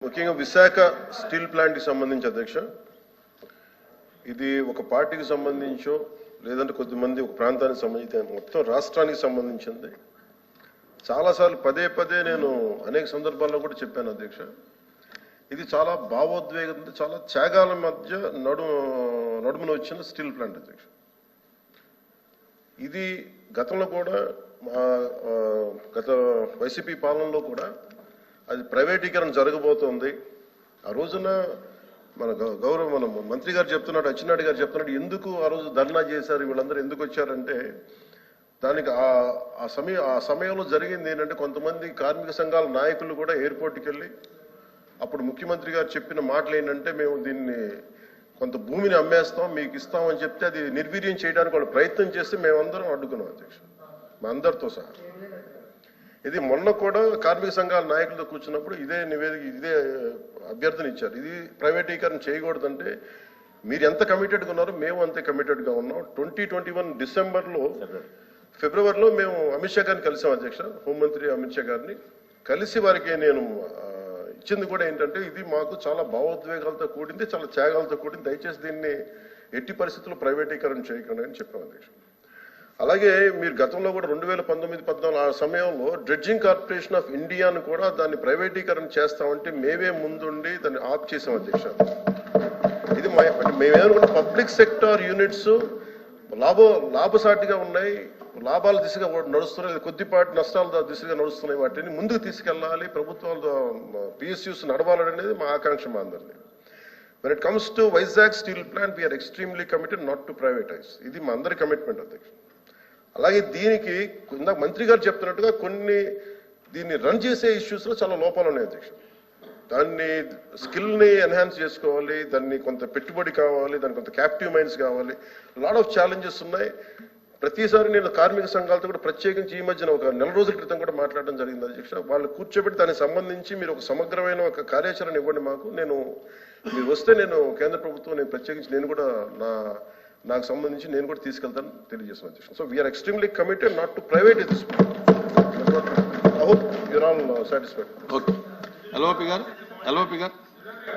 ముఖ్యంగా Visakha steel plant కి సంబంధించి అధ్యక్ష, ఇది ఒక పార్టీకి సంబంధించో లేదంటే కొద్దిమంది ఒక ప్రాంతానికి సంబంధించి మొత్తం రాష్ట్రానికి సంబంధించింది. చాలాసార్లు పదే పదే నేను అనేక సందర్భాల్లో కూడా చెప్పాను అధ్యక్ష. ఇది చాలా భావోద్వేగం, చాలా త్యాగాల మధ్య నడుమున వచ్చిన స్టీల్ ప్లాంట్ అధ్యక్ష. ఇది గతంలో కూడా గత వైసీపీ పాలనలో కూడా అది ప్రైవేటీకరణ జరగబోతోంది. ఆ రోజున మన మంత్రి గారు చెప్తున్నాడు, అచ్చెన్నాయుడు గారు చెప్తున్నాడు, ఎందుకు ఆ రోజు ధర్నా చేశారు, వీళ్ళందరూ ఎందుకు వచ్చారంటే దానికి ఆ సమయంలో జరిగింది ఏంటంటే కొంతమంది కార్మిక సంఘాల నాయకులు కూడా ఎయిర్పోర్ట్కి వెళ్ళి అప్పుడు ముఖ్యమంత్రి గారు చెప్పిన మాటలు ఏంటంటే మేము దీన్ని కొంత భూమిని అమ్మేస్తాం మీకు ఇస్తామని చెప్తే అది నిర్వీర్యం చేయడానికి వాళ్ళు ప్రయత్నం చేస్తే మేమందరం అడ్డుకున్నాం అధ్యక్ష, మా అందరితో సహా. ఇది మొన్న కూడా కార్మిక సంఘాల నాయకులతో కూర్చున్నప్పుడు ఇదే నివేదిక, ఇదే అభ్యర్థన ఇచ్చారు. ఇది ప్రైవేటీకరణ చేయకూడదంటే మీరు ఎంత కమిటెడ్గా ఉన్నారో మేము అంతే కమిటెడ్గా ఉన్నాం. 2021 ఫిబ్రవరిలో మేము అమిత్ షా గారిని కలిసాం అధ్యక్ష, హోంమంత్రి అమిత్ షా గారిని కలిసి వారికి నేను ఇచ్చింది కూడా ఏంటంటే ఇది మాకు చాలా భావోద్వేగాలతో కూడింది, చాలా త్యాగాలతో కూడింది, దయచేసి దీన్ని ఎట్టి పరిస్థితుల్లో ప్రైవేటీకరణ చేయకండి అని చెప్పాం అధ్యక్ష. అలాగే మీరు గతంలో కూడా 2019-14 ఆ సమయంలో డ్రెడ్జింగ్ కార్పొరేషన్ ఆఫ్ ఇండియాను కూడా దాన్ని ప్రైవేటీకరణ చేస్తామంటే మేమే ముందుండి దాన్ని ఆప్ చేసాం అధ్యక్ష. ఇది మేమేమనుకుంటే పబ్లిక్ సెక్టార్ యూనిట్స్ లాభసాటిగా ఉన్నాయి, లాభాల దిశగా నడుస్తున్నాయి, కొద్దిపాటి నష్టాల దిశగా నడుస్తున్నాయి, వాటిని ముందుకు తీసుకెళ్లాలి, ప్రభుత్వాలు పిఎస్యూస్ నడవాలనేది మా ఆకాంక్ష మా అందరిది. When it comes to Vizag steel plant, we are extremely committed not to privatize. ఇది మా అందరి కమిట్మెంట్ అధ్యక్ష. అలాగే దీనికి ఇందాక మంత్రి గారు చెప్తున్నట్టుగా దీన్ని రన్ చేసే ఇష్యూస్లో చాలా లోపాలు ఉన్నాయి అధ్యక్ష. దాన్ని స్కిల్ని ఎన్హాన్స్ చేసుకోవాలి, దాన్ని కొంత పెట్టుబడి కావాలి, దానికి కొంత క్యాప్టివ్ మైండ్స్ కావాలి, లాట్ ఆఫ్ ఛాలెంజెస్ ఉన్నాయి. ప్రతిసారి నేను కార్మిక సంఘాలతో కూడా ప్రత్యేకించి ఈ మధ్యన ఒక 4 రోజుల క్రితం కూడా మాట్లాడడం జరిగింది అధ్యక్ష. వాళ్ళు కూర్చోబెట్టి దానికి సంబంధించి మీరు ఒక సమగ్రమైన ఒక కార్యాచరణ ఇవ్వండి మాకు, మీరు వస్తే నేను కేంద్ర ప్రభుత్వం నేను ప్రత్యేకించి నేను కూడా నాకు సంబంధించి నేను కూడా తీసుకెళ్తాను తెలియజేస్తున్నాను అధ్యక్ష. So we are extremely committed not to private this. I hope you are all satisfied. Okay, LOP గారు.